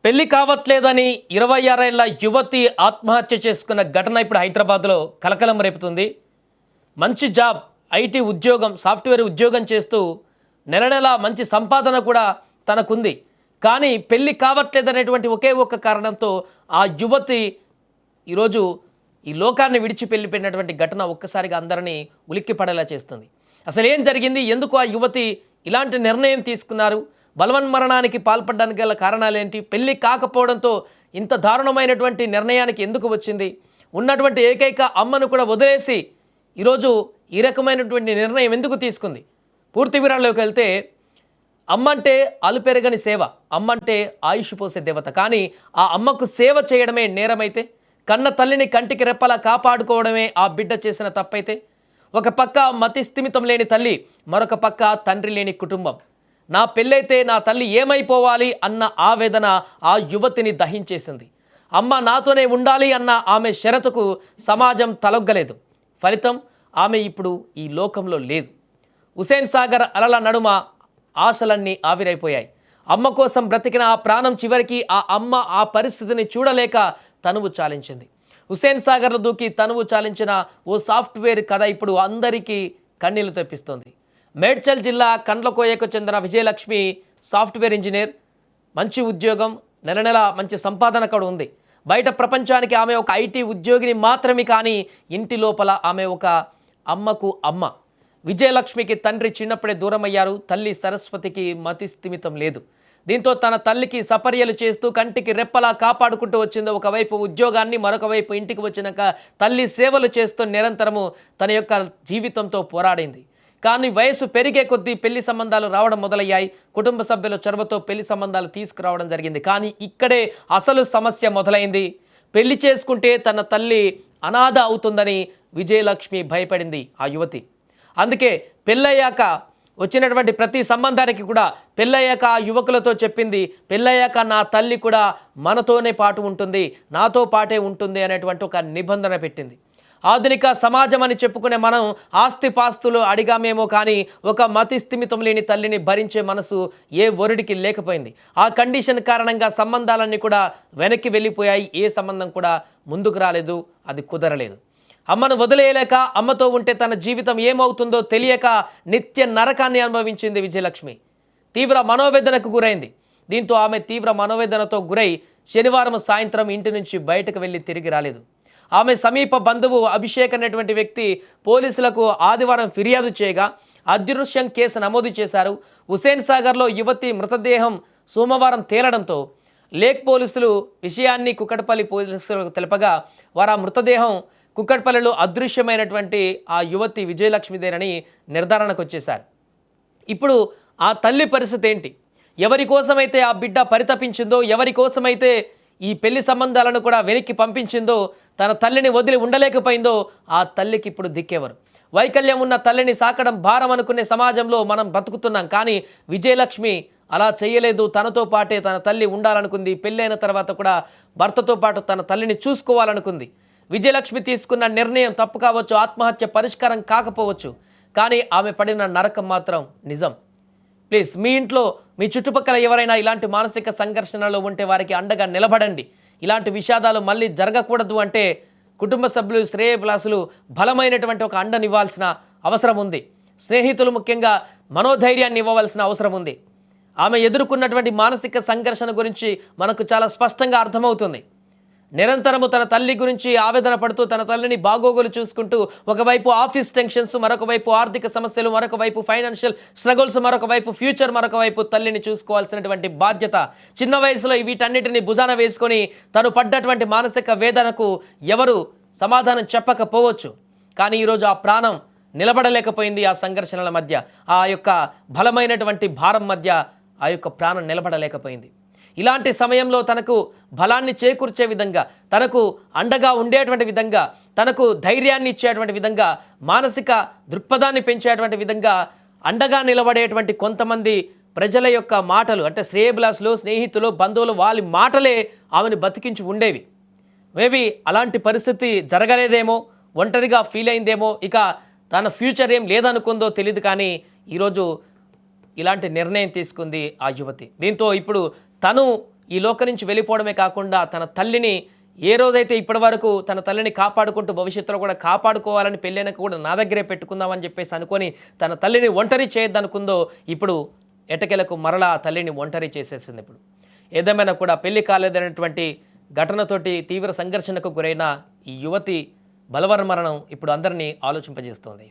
పెళ్లి కావట్లేదని 26 ఏళ్ల యువతి ఆత్మహత్య చేసుకున్న ఘటన ఇప్పుడు హైదరాబాద్లో కలకలం రేపుతుంది. మంచి జాబ్, ఐటీ ఉద్యోగం, సాఫ్ట్వేర్ ఉద్యోగం చేస్తూ నెల నెల మంచి సంపాదన కూడా తనకుంది. కానీ పెళ్లి కావట్లేదనేటువంటి ఒకే ఒక్క కారణంతో ఆ యువతి ఈరోజు ఈ లోకాన్ని విడిచి వెళ్ళిపోయినటువంటి ఘటన ఒక్కసారిగా అందరినీ ఉలిక్కిపడేలా చేస్తుంది. అసలు ఏం జరిగింది? ఎందుకు ఆ యువతి ఇలాంటి నిర్ణయం తీసుకున్నారు? బలవన్మరణానికి పాల్పడడానికి గల కారణాలేంటి? పెళ్లి కాకపోవడంతో ఇంత దారుణమైనటువంటి నిర్ణయానికి ఎందుకు వచ్చింది? ఉన్నటువంటి ఏకైక అమ్మను కూడా వదిలేసి ఈరోజు ఈ రకమైనటువంటి నిర్ణయం ఎందుకు తీసుకుంది? పూర్తి వివరాల్లోకి వెళ్తే, అమ్మంటే అలుపెరగని సేవ, అమ్మంటే ఆయుష్ పోసే దేవత. కానీ ఆ అమ్మకు సేవ చేయడమే నేరమైతే, కన్న తల్లిని కంటికి రెప్పలా కాపాడుకోవడమే ఆ బిడ్డ చేసిన తప్పైతే, ఒక పక్క మతి స్థిమితం లేని తల్లి, మరొక పక్క తండ్రి లేని కుటుంబం. నా పెళ్ళైతే నా తల్లి ఏమైపోవాలి అన్న ఆవేదన ఆ యువతిని దహించేసింది. అమ్మ నాతోనే ఉండాలి అన్న ఆమె షరతుకు సమాజం తలొగ్గలేదు. ఫలితం, ఆమె ఇప్పుడు ఈ లోకంలో లేదు. హుసేన్ సాగర్ అలల నడుమ ఆశలన్నీ ఆవిరైపోయాయి. అమ్మ కోసం బ్రతికిన ఆ ప్రాణం చివరికి ఆ అమ్మ ఆ పరిస్థితిని చూడలేక తనువు చాలించింది. హుసేన్ సాగర్లో దూకి తనువు చాలించిన ఓ సాఫ్ట్వేర్ కథ ఇప్పుడు అందరికీ కన్నీళ్లు తెప్పిస్తోంది. మేడ్చల్ జిల్లా కండ్లకోయకు చెందిన విజయలక్ష్మి సాఫ్ట్వేర్ ఇంజనీర్. మంచి ఉద్యోగం, నెల నెల మంచి సంపాదన కూడా ఉంది. బయట ప్రపంచానికి ఆమె ఒక ఐటీ ఉద్యోగిని మాత్రమే. కానీ ఇంటి లోపల ఆమె ఒక అమ్మకు అమ్మ. విజయలక్ష్మికి తండ్రి చిన్నప్పుడే దూరమయ్యారు. తల్లి సరస్వతికి మతి స్థిమితం లేదు. దీంతో తన తల్లికి సపర్యలు చేస్తూ కంటికి రెప్పలా కాపాడుకుంటూ వచ్చింది. ఒకవైపు ఉద్యోగాన్ని, మరొక వైపు ఇంటికి వచ్చినాక తల్లి సేవలు చేస్తూ నిరంతరము తన యొక్క జీవితంతో పోరాడింది. కానీ వయసు పెరిగే కొద్దీ పెళ్లి సంబంధాలు రావడం మొదలయ్యాయి. కుటుంబ సభ్యుల చొరవతో పెళ్లి సంబంధాలు తీసుకురావడం జరిగింది. కానీ ఇక్కడే అసలు సమస్య మొదలైంది. పెళ్లి చేసుకుంటే తన తల్లి అనాథ అవుతుందని విజయలక్ష్మి భయపడింది ఆ యువతి. అందుకే పెళ్ళయ్యాక వచ్చినటువంటి ప్రతి సంబంధానికి కూడా పెళ్ళయ్యాక ఆ యువకులతో చెప్పింది, పెళ్ళయ్యాక నా తల్లి కూడా మనతోనే పాటు ఉంటుంది, నాతో పాటే ఉంటుంది అనేటువంటి ఒక నిబంధన పెట్టింది. ఆధునిక సమాజం అని చెప్పుకునే మనం ఆస్తిపాస్తులు అడిగామేమో, కానీ ఒక మతి స్థిమితం లేని తల్లిని భరించే మనసు ఏ వరుడికి లేకపోయింది. ఆ కండిషన్ కారణంగా సంబంధాలన్నీ కూడా వెనక్కి వెళ్ళిపోయాయి. ఏ సంబంధం కూడా ముందుకు రాలేదు, అది కుదరలేదు. అమ్మను వదిలేయలేక, అమ్మతో ఉంటే తన జీవితం ఏమవుతుందో తెలియక నిత్య నరకాన్ని అనుభవించింది విజయలక్ష్మి. తీవ్ర మనోవేదనకు గురైంది. దీంతో ఆమె తీవ్ర మనోవేదనతో గురై శనివారం సాయంత్రం ఇంటి నుంచి బయటకు వెళ్ళి తిరిగి రాలేదు. ఆమె సమీప బంధువు అభిషేక్ అనేటువంటి వ్యక్తి పోలీసులకు ఆదివారం ఫిర్యాదు చేయగా అదృశ్యం కేసు నమోదు చేశారు. హుసేన్ సాగర్లో యువతి మృతదేహం సోమవారం తేలడంతో లేక్ పోలీసులు విషయాన్ని కుక్కటపల్లి పోలీసులకు తెలపగా వారు ఆ మృతదేహం కుక్కటపల్లిలో అదృశ్యమైనటువంటి ఆ యువతి విజయలక్ష్మిదేనని నిర్ధారణకు వచ్చేశారు. ఇప్పుడు ఆ తల్లి పరిస్థితి ఏంటి? ఎవరి కోసమైతే ఆ బిడ్డ పరితపించిందో, ఎవరి కోసమైతే ఈ పెళ్లి సంబంధాలను కూడా వెనక్కి పంపించిందో, తన తల్లిని వదిలి ఉండలేకపోయిందో, ఆ తల్లికి ఇప్పుడు దిక్కేవారు? వైకల్యం ఉన్న తల్లిని సాకడం భారం అనుకునే సమాజంలో మనం బతుకుతున్నాం. కానీ విజయలక్ష్మి అలా చేయలేదు. తనతో పాటే తన తల్లి ఉండాలనుకుంది. పెళ్ళైన తర్వాత కూడా భర్తతో పాటు తన తల్లిని చూసుకోవాలనుకుంది. విజయలక్ష్మి తీసుకున్న నిర్ణయం తప్పు కావచ్చు, ఆత్మహత్య పరిష్కారం కాకపోవచ్చు, కానీ ఆమె పడిన నరకం మాత్రం నిజం. ప్లీజ్, మీ ఇంట్లో మీ చుట్టుపక్కల ఎవరైనా ఇలాంటి మానసిక సంఘర్షణలో ఉంటే వారికి అండగా నిలబడండి. ఇలాంటి విషాదాలు మళ్ళీ జరగకూడదు అంటే కుటుంబ సభ్యులు, శ్రేయభిలాషులు బలమైనటువంటి ఒక అండనివ్వాల్సిన అవసరం ఉంది. స్నేహితులు ముఖ్యంగా మనోధైర్యాన్ని ఇవ్వవలసిన అవసరం ఉంది. ఆమె ఎదుర్కొన్నటువంటి మానసిక సంఘర్షణ గురించి మనకు చాలా స్పష్టంగా అర్థమవుతుంది. నిరంతరము తన తల్లి గురించి ఆవేదన పడుతూ తన తల్లిని బాగోగులు చూసుకుంటూ, ఒకవైపు ఆఫీస్ టెన్షన్స్, మరొక వైపు ఆర్థిక సమస్యలు, మరొక వైపు ఫైనాన్షియల్ స్ట్రగుల్స్, మరొక వైపు ఫ్యూచర్, మరొక వైపు తల్లిని చూసుకోవాల్సినటువంటి బాధ్యత. చిన్న వయసులో వీటన్నిటిని భుజాన వేసుకొని తను పడ్డటువంటి మానసిక వేదనకు ఎవరు సమాధానం చెప్పకపోవచ్చు. కానీ ఈరోజు ఆ ప్రాణం నిలబడలేకపోయింది. ఆ సంఘర్షణల మధ్య, ఆ యొక్క బలమైనటువంటి భారం మధ్య ఆ యొక్క ప్రాణం నిలబడలేకపోయింది. ఇలాంటి సమయంలో తనకు బలాన్ని చేకూర్చే విధంగా, తనకు అండగా ఉండేటువంటి విధంగా, తనకు ధైర్యాన్ని ఇచ్చేటువంటి విధంగా, మానసిక దృక్పథాన్ని పెంచేటువంటి విధంగా అండగా నిలబడేటువంటి కొంతమంది ప్రజల యొక్క మాటలు, అంటే శ్రేయభిలాషులు, స్నేహితులు, బంధువులు, వాళ్ళ మాటలే ఆమెను బతికించి ఉండేవి. మేబీ అలాంటి పరిస్థితి జరగలేదేమో, ఒంటరిగా ఫీల్ అయిందేమో, ఇక తన ఫ్యూచర్ ఏం లేదనుకుందో తెలియదు. కానీ ఈరోజు ఇలాంటి నిర్ణయం తీసుకుంది ఆ యువతి. దీంతో ఇప్పుడు తను ఈ లోకం నుంచి వెళ్ళిపోవడమే కాకుండా తన తల్లిని ఏ రోజైతే ఇప్పటివరకు తన తల్లిని కాపాడుకుంటూ భవిష్యత్తులో కూడా కాపాడుకోవాలని పెళ్ళైనాక కూడా నా దగ్గరే పెట్టుకుందామని చెప్పేసి అనుకొని తన తల్లిని ఒంటరి చేయొద్దనుకుందో ఇప్పుడు ఎటకెలకు మరలా ఆ తల్లిని ఒంటరి చేసేసింది. ఇప్పుడు ఏదేమైనా కూడా పెళ్లి కాలేదనేటువంటి ఘటనతోటి తీవ్ర సంఘర్షణకు గురైన ఈ యువతి బలవన్మరణం ఇప్పుడు అందరినీ ఆలోచింపజేస్తోంది.